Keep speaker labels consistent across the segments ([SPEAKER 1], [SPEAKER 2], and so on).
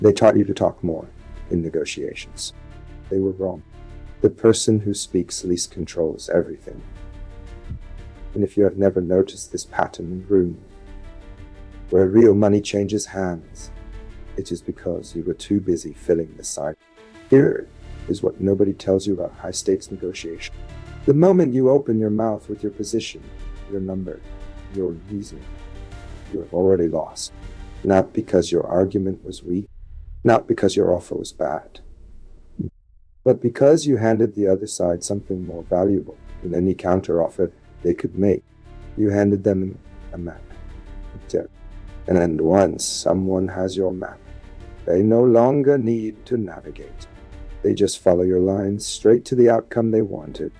[SPEAKER 1] They taught you to talk more in negotiations. They were wrong. The person who speaks least controls everything. And if you have never noticed this pattern in rooms where real money changes hands, it is because you were too busy filling the silence. Here is what nobody tells you about high-stakes negotiation. The moment you open your mouth with your position, your number, your reason, you have already lost. Not because your argument was weak, not because your offer was bad, but because you handed the other side something more valuable than any counteroffer they could make. You handed them a map. And once someone has your map, they no longer need to navigate. They just follow your lines straight to the outcome they wanted.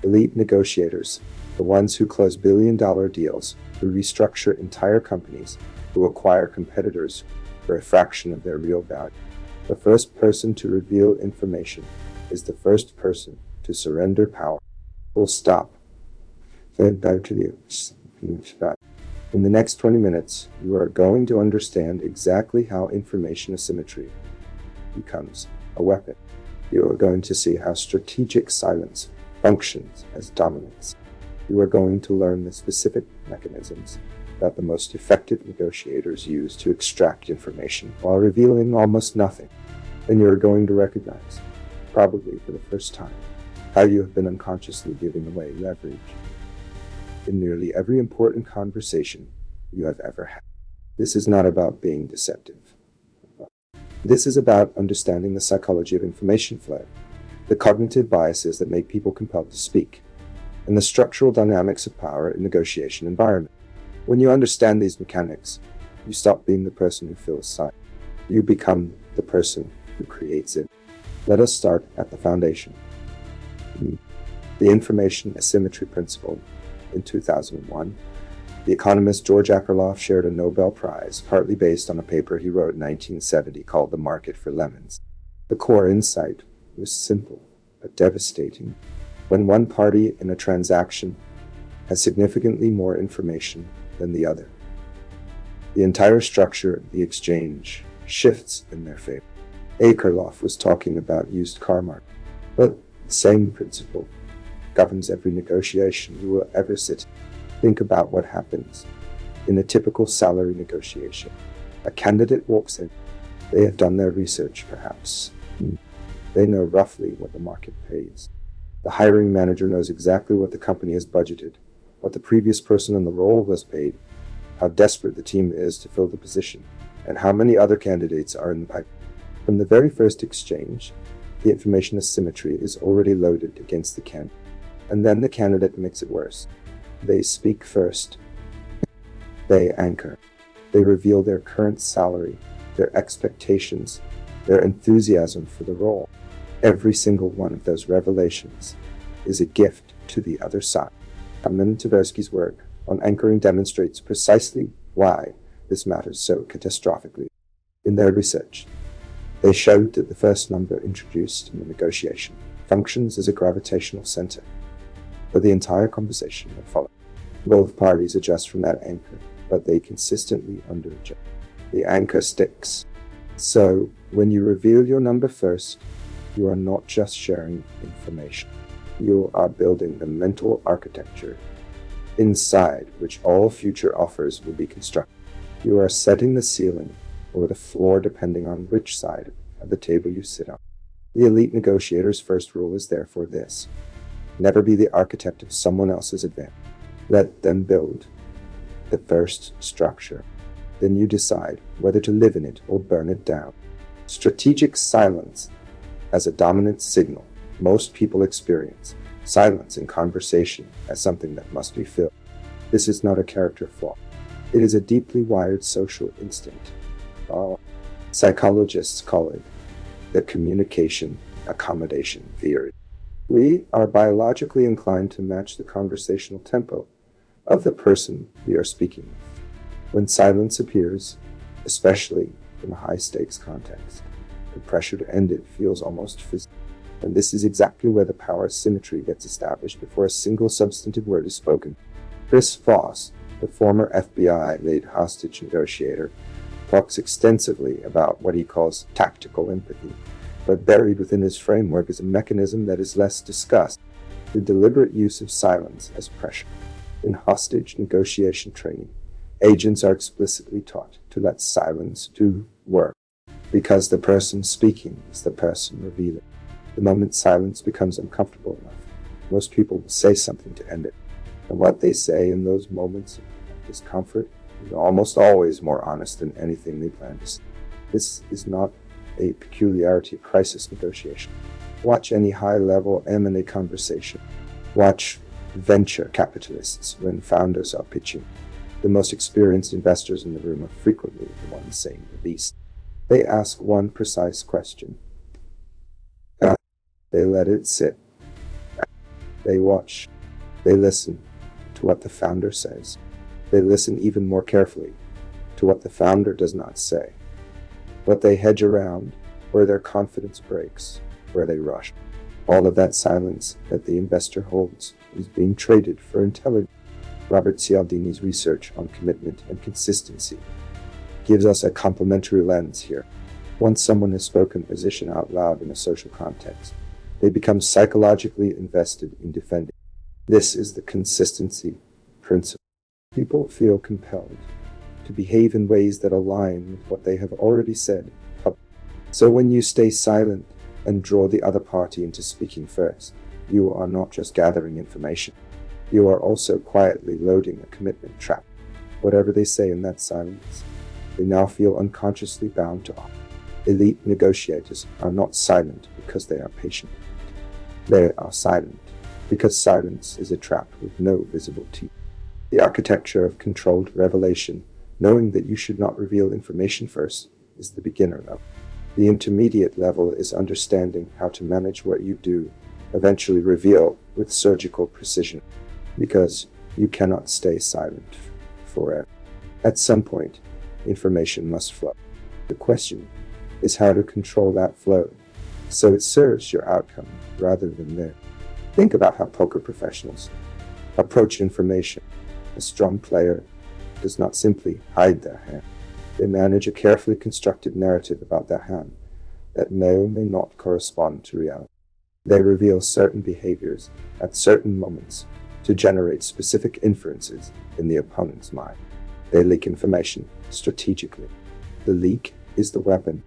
[SPEAKER 1] Elite negotiators, the ones who close billion-dollar deals, who restructure entire companies, who acquire competitors for a fraction of their real value. The first person to reveal information is the first person to surrender power. Full stop. In the next 20 minutes, you are going to understand exactly how information asymmetry becomes a weapon. You are going to see how strategic silence functions as dominance. You are going to learn the specific mechanisms that the most effective negotiators use to extract information while revealing almost nothing. And you are going to recognize, probably for the first time, how you have been unconsciously giving away leverage in nearly every important conversation you have ever had. This is not about being deceptive. This is about understanding the psychology of information flow, the cognitive biases that make people compelled to speak, and the structural dynamics of power in negotiation environment. When you understand these mechanics, you stop being the person who fills silence. You become the person who creates it. Let us start at the foundation. The information asymmetry principle. In 2001, the economist George Akerlof shared a Nobel Prize, partly based on a paper he wrote in 1970 called The Market for Lemons. The core insight was simple but devastating. When one party in a transaction has significantly more information than the other, the entire structure of the exchange shifts in their favor. Akerlof was talking about used car market, but the same principle governs every negotiation you will ever sit in. Think about what happens in a typical salary negotiation. A candidate walks in. They have done their research, perhaps. They know roughly what the market pays. The hiring manager knows exactly what the company has budgeted, what the previous person in the role was paid, how desperate the team is to fill the position, and how many other candidates are in the pipeline. From the very first exchange, the information asymmetry is already loaded against the candidate. And then the candidate makes it worse. They speak first. They anchor. They reveal their current salary, their expectations, their enthusiasm for the role. Every single one of those revelations is a gift to the other side. Kalman and Tversky's work on anchoring demonstrates precisely why this matters so catastrophically. In their research, they showed that the first number introduced in the negotiation functions as a gravitational center for the entire conversation that follows. Both parties adjust from that anchor, but they consistently underadjust. The anchor sticks. So, when you reveal your number first, you are not just sharing information. You are building the mental architecture inside which all future offers will be constructed. You are setting the ceiling or the floor depending on which side of the table you sit on. The elite negotiator's first rule is therefore this: never be the architect of someone else's advantage. Let them build the first structure. Then you decide whether to live in it or burn it down. Strategic silence as a dominant signal. Most people experience silence in conversation as something that must be filled. This is not a character flaw. It is a deeply wired social instinct. Psychologists call it the communication accommodation theory. We are biologically inclined to match the conversational tempo of the person we are speaking with. When silence appears, especially in a high-stakes context, the pressure to end it feels almost physical. And this is exactly where the power symmetry gets established before a single substantive word is spoken. Chris Voss, the former FBI lead hostage negotiator, talks extensively about what he calls tactical empathy, but buried within his framework is a mechanism that is less discussed: the deliberate use of silence as pressure. In hostage negotiation training, agents are explicitly taught to let silence do work, because the person speaking is the person revealing. The moment silence becomes uncomfortable enough, most people will say something to end it. And what they say in those moments of discomfort is almost always more honest than anything they plan to say. This is not a peculiarity of crisis negotiation. Watch any high-level M&A conversation. Watch venture capitalists when founders are pitching. The most experienced investors in the room are frequently the ones saying the least. They ask one precise question. They let it sit. They watch. They listen to what the founder says. They listen even more carefully to what the founder does not say. What they hedge around, where their confidence breaks, where they rush. All of that silence that the investor holds is being traded for intelligence. Robert Cialdini's research on commitment and consistency gives us a complementary lens here. Once someone has spoken a position out loud in a social context, they become psychologically invested in defending. This is the consistency principle. People feel compelled to behave in ways that align with what they have already said. So when you stay silent and draw the other party into speaking first, you are not just gathering information. You are also quietly loading a commitment trap. Whatever they say in that silence, they now feel unconsciously bound to offer. Elite negotiators are not silent because they are patient. They are silent because silence is a trap with no visible teeth. The architecture of controlled revelation, knowing that you should not reveal information first, is the beginner level. The intermediate level is understanding how to manage what you do, eventually reveal with surgical precision, because you cannot stay silent forever. At some point, information must flow. The question is how to control that flow so it serves your outcome rather than theirs. Think about how poker professionals approach information. A strong player does not simply hide their hand. They manage a carefully constructed narrative about their hand that may or may not correspond to reality. They reveal certain behaviors at certain moments to generate specific inferences in the opponent's mind. They leak information strategically. The leak is the weapon.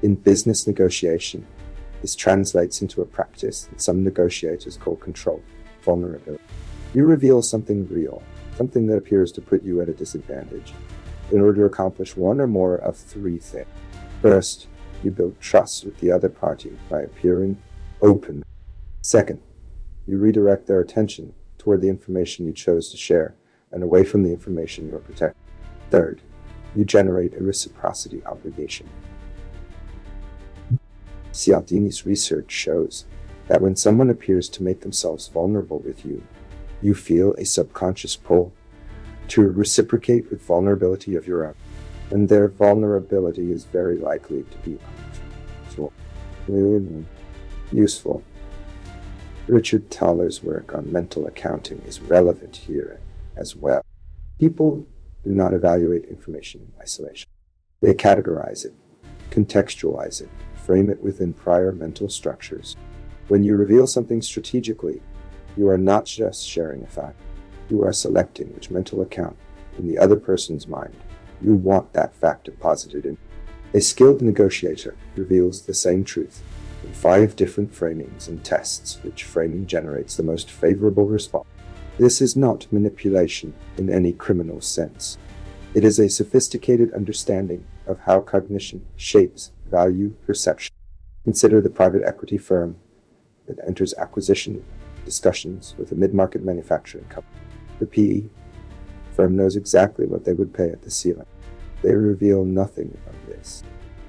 [SPEAKER 1] In business negotiation, this translates into a practice that some negotiators call control, vulnerability. You reveal something real, something that appears to put you at a disadvantage, in order to accomplish one or more of three things. First, you build trust with the other party by appearing open. Second, you redirect their attention toward the information you chose to share and away from the information you are protecting. Third, you generate a reciprocity obligation. Cialdini's research shows that when someone appears to make themselves vulnerable with you, you feel a subconscious pull to reciprocate with vulnerability of your own, and their vulnerability is very likely to be useful. Richard Thaler's work on mental accounting is relevant here as well. People do not evaluate information in isolation. They categorize it, contextualize it, frame it within prior mental structures. When you reveal something strategically, you are not just sharing a fact. You are selecting which mental account in the other person's mind you want that fact deposited in. A skilled negotiator reveals the same truth in 5 different framings and tests which framing generates the most favorable response. This is not manipulation in any criminal sense. It is a sophisticated understanding of how cognition shapes value perception. Consider the private equity firm that enters acquisition discussions with a mid-market manufacturing company. The PE firm knows exactly what they would pay at the ceiling. They reveal nothing of this.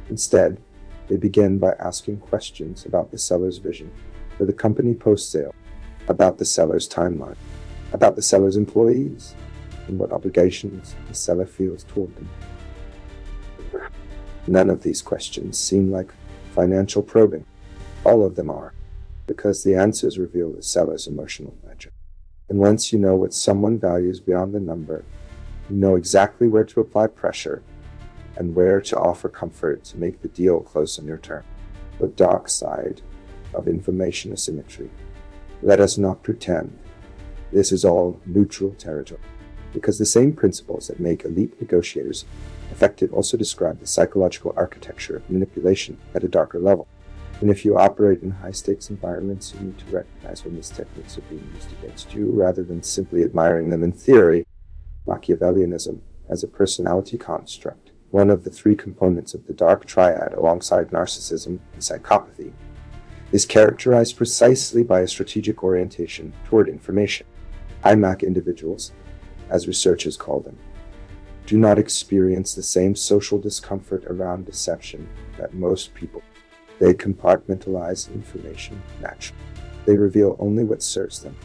[SPEAKER 1] Instead, they begin by asking questions about the seller's vision for the company post-sale, about the seller's timeline, about the seller's employees, and what obligations the seller feels toward them. None of these questions seem like financial probing. All of them are, because the answers reveal the seller's emotional ledger. And once you know what someone values beyond the number, you know exactly where to apply pressure and where to offer comfort to make the deal close on your terms. The dark side of information asymmetry. Let us not pretend this is all neutral territory, because the same principles that make elite negotiators effective also describe the psychological architecture of manipulation at a darker level. And if you operate in high-stakes environments, you need to recognize when these techniques are being used against you rather than simply admiring them in theory. Machiavellianism as a personality construct, one of the three components of the dark triad alongside narcissism and psychopathy, is characterized precisely by a strategic orientation toward information. High-Mac individuals, as researchers call them, do not experience the same social discomfort around deception that most people. They compartmentalize information naturally. They reveal only what serves them.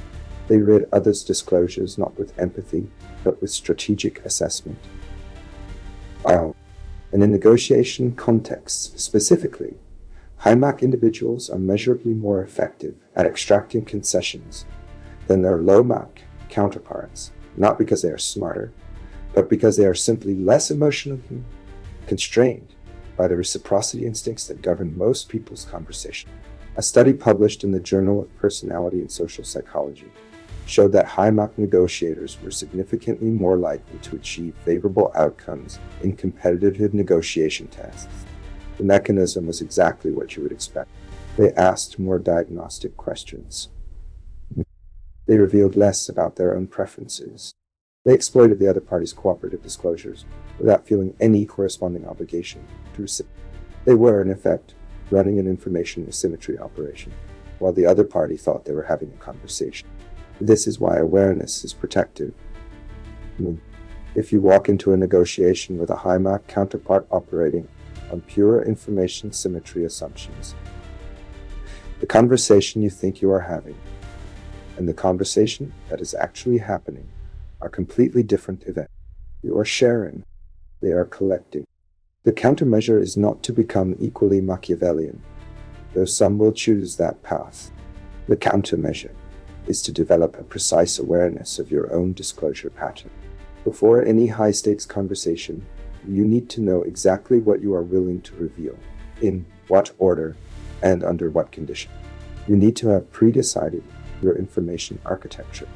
[SPEAKER 1] They read others' disclosures not with empathy, but with strategic assessment. And in negotiation contexts specifically, high-Mac individuals are measurably more effective at extracting concessions than their low-Mac counterparts, not because they are smarter, but because they are simply less emotionally constrained by the reciprocity instincts that govern most people's conversation. A study published in the Journal of Personality and Social Psychology showed that high-Mac negotiators were significantly more likely to achieve favorable outcomes in competitive negotiation tasks. The mechanism was exactly what you would expect. They asked more diagnostic questions. They revealed less about their own preferences. They exploited the other party's cooperative disclosures without feeling any corresponding obligation to reciprocate. They were, in effect, running an information asymmetry operation, while the other party thought they were having a conversation. This is why awareness is protective. If you walk into a negotiation with a high-Mac counterpart operating on pure information symmetry assumptions, the conversation you think you are having and the conversation that is actually happening are completely different events. You are sharing, they are collecting. The countermeasure is not to become equally Machiavellian, though some will choose that path. The countermeasure is to develop a precise awareness of your own disclosure pattern. Before any high-stakes conversation, you need to know exactly what you are willing to reveal, in what order, and under what condition. You need to have pre-decided your information architecture.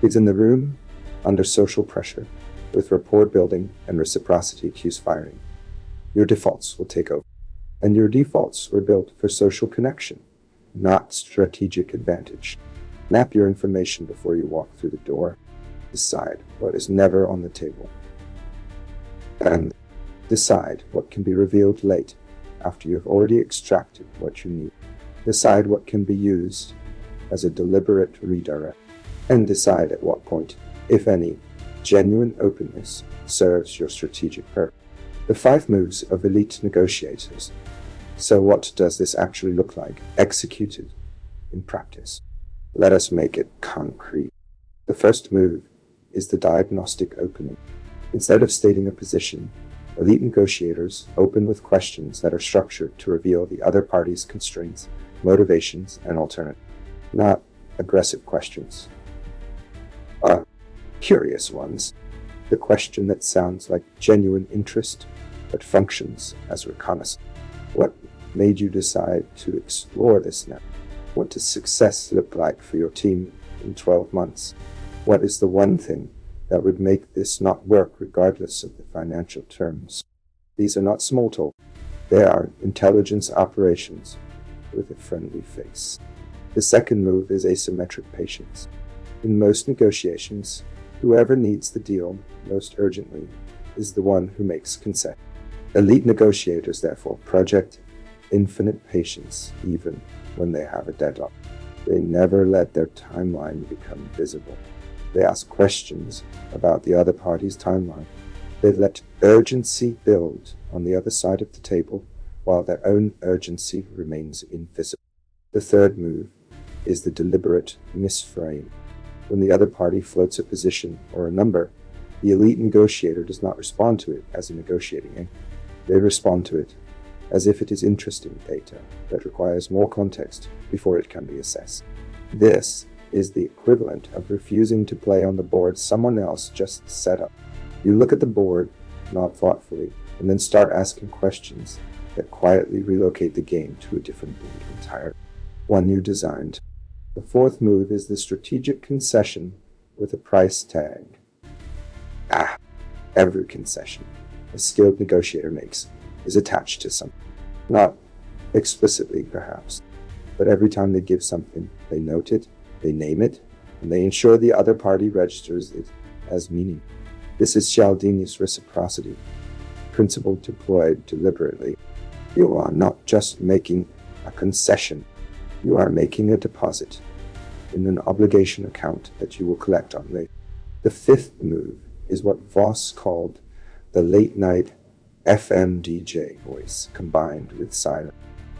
[SPEAKER 1] It's in the room, under social pressure, with rapport building and reciprocity cues firing. Your defaults will take over. And your defaults were built for social connection, not strategic advantage. Map your information before you walk through the door. Decide what is never on the table. And decide what can be revealed late, after you have already extracted what you need. Decide what can be used as a deliberate redirect. And decide at what point, if any, genuine openness serves your strategic purpose. The 5 moves of elite negotiators. So what does this actually look like, executed in practice? Let us make it concrete. The first move is the diagnostic opening. Instead of stating a position, elite negotiators open with questions that are structured to reveal the other party's constraints, motivations, and alternatives. Not aggressive questions. Curious ones. The question that sounds like genuine interest, but functions as reconnaissance. What made you decide to explore this now? What does success look like for your team in 12 months? What is the one thing that would make this not work regardless of the financial terms? These are not small talk. They are intelligence operations with a friendly face. The second move is asymmetric patience. In most negotiations, whoever needs the deal most urgently is the one who makes consent. Elite negotiators, therefore, project infinite patience even when they have a deadlock. They never let their timeline become visible. They ask questions about the other party's timeline. They let urgency build on the other side of the table while their own urgency remains invisible. The third move is the deliberate misframe. When the other party floats a position or a number, the elite negotiator does not respond to it as a negotiating aim. They respond to it as if it is interesting data that requires more context before it can be assessed. This is the equivalent of refusing to play on the board someone else just set up. You look at the board, not thoughtfully, and then start asking questions that quietly relocate the game to a different board entirely, one you designed. The fourth move is the strategic concession with a price tag. Every concession a skilled negotiator makes is attached to something. Not explicitly, perhaps, but every time they give something, they note it, they name it, and they ensure the other party registers it as meaning. This is Cialdini's reciprocity, principle deployed deliberately. You are not just making a concession, you are making a deposit in an obligation account that you will collect on later. The fifth move is what Voss called the late-night FM DJ voice combined with silence.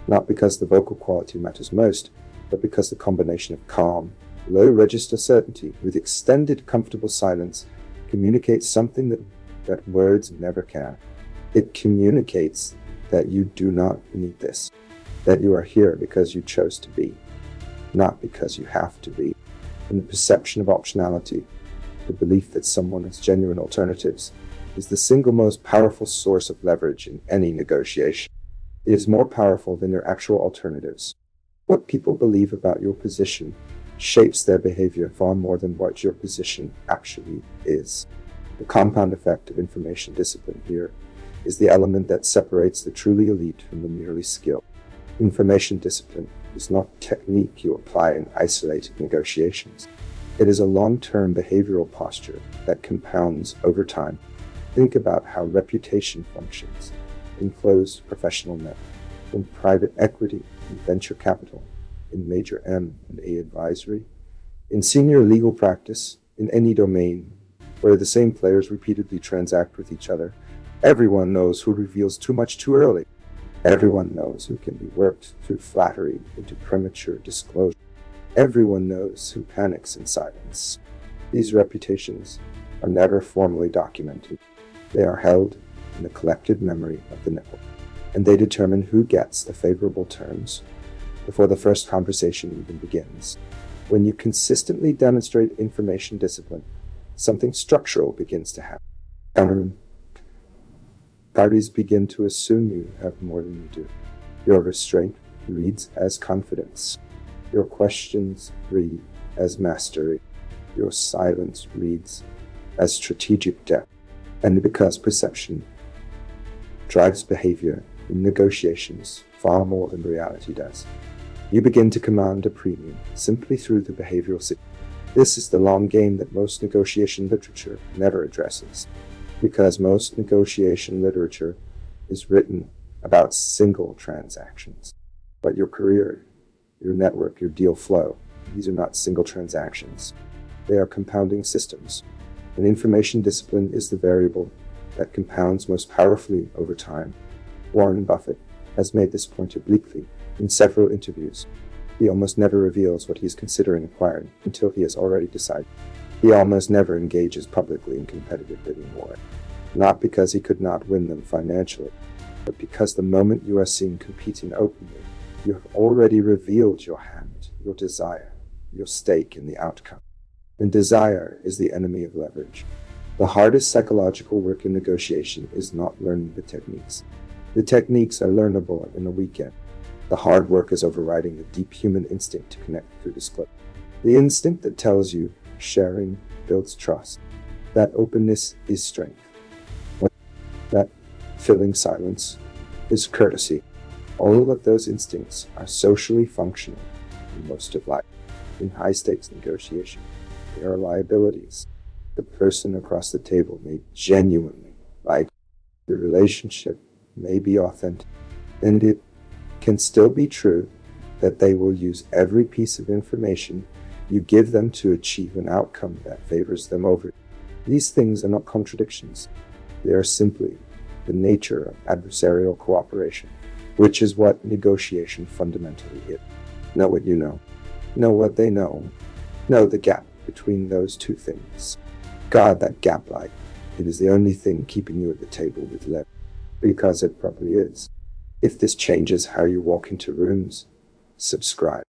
[SPEAKER 1] Not because the vocal quality matters most, but because the combination of calm, low-register certainty with extended, comfortable silence communicates something that words never can. It communicates that you do not need this, that you are here because you chose to be, not because you have to be. And the perception of optionality, the belief that someone has genuine alternatives, is the single most powerful source of leverage in any negotiation. It is more powerful than your actual alternatives. What people believe about your position shapes their behavior far more than what your position actually is. The compound effect of information discipline here is the element that separates the truly elite from the merely skilled. Information discipline is not a technique you apply in isolated negotiations. It is a long-term behavioral posture that compounds over time. Think about how reputation functions in closed professional networks, in private equity, in venture capital, in major M and A advisory, in senior legal practice, in any domain where the same players repeatedly transact with each other. Everyone knows who reveals too much too early. Everyone knows who can be worked through flattery into premature disclosure. Everyone knows who panics in silence. These reputations are never formally documented. They are held in the collective memory of the network, and they determine who gets the favorable terms before the first conversation even begins. When you consistently demonstrate information discipline, something structural begins to happen. Parties begin to assume you have more than you do. Your restraint reads as confidence. Your questions read as mastery. Your silence reads as strategic depth. And because perception drives behavior in negotiations far more than reality does, you begin to command a premium simply through the behavioral signal. This is the long game that most negotiation literature never addresses, because most negotiation literature is written about single transactions. But your career, your network, your deal flow, these are not single transactions. They are compounding systems. And information discipline is the variable that compounds most powerfully over time. Warren Buffett has made this point obliquely in several interviews. He almost never reveals what he is considering acquiring until he has already decided. He almost never engages publicly in competitive bidding war, not because he could not win them financially, but because the moment you are seen competing openly, you have already revealed your hand, your desire, your stake in the outcome. And desire is the enemy of leverage. The hardest psychological work in negotiation is not learning the techniques. The techniques are learnable in a weekend. The hard work is overriding the deep human instinct to connect through disclosure. The instinct that tells you sharing builds trust. That openness is strength. That filling silence is courtesy. All of those instincts are socially functional in most of life. In high-stakes negotiation, they are liabilities. The person across the table may genuinely like the relationship, may be authentic, and it can still be true that they will use every piece of information you give them to achieve an outcome that favors them over. These things are not contradictions. They are simply the nature of adversarial cooperation, which is what negotiation fundamentally is. Know what you know. Know what they know. Know the gap between those two things. Guard that gap like it is the only thing keeping you at the table with leverage, because it probably is. If this changes how you walk into rooms, subscribe.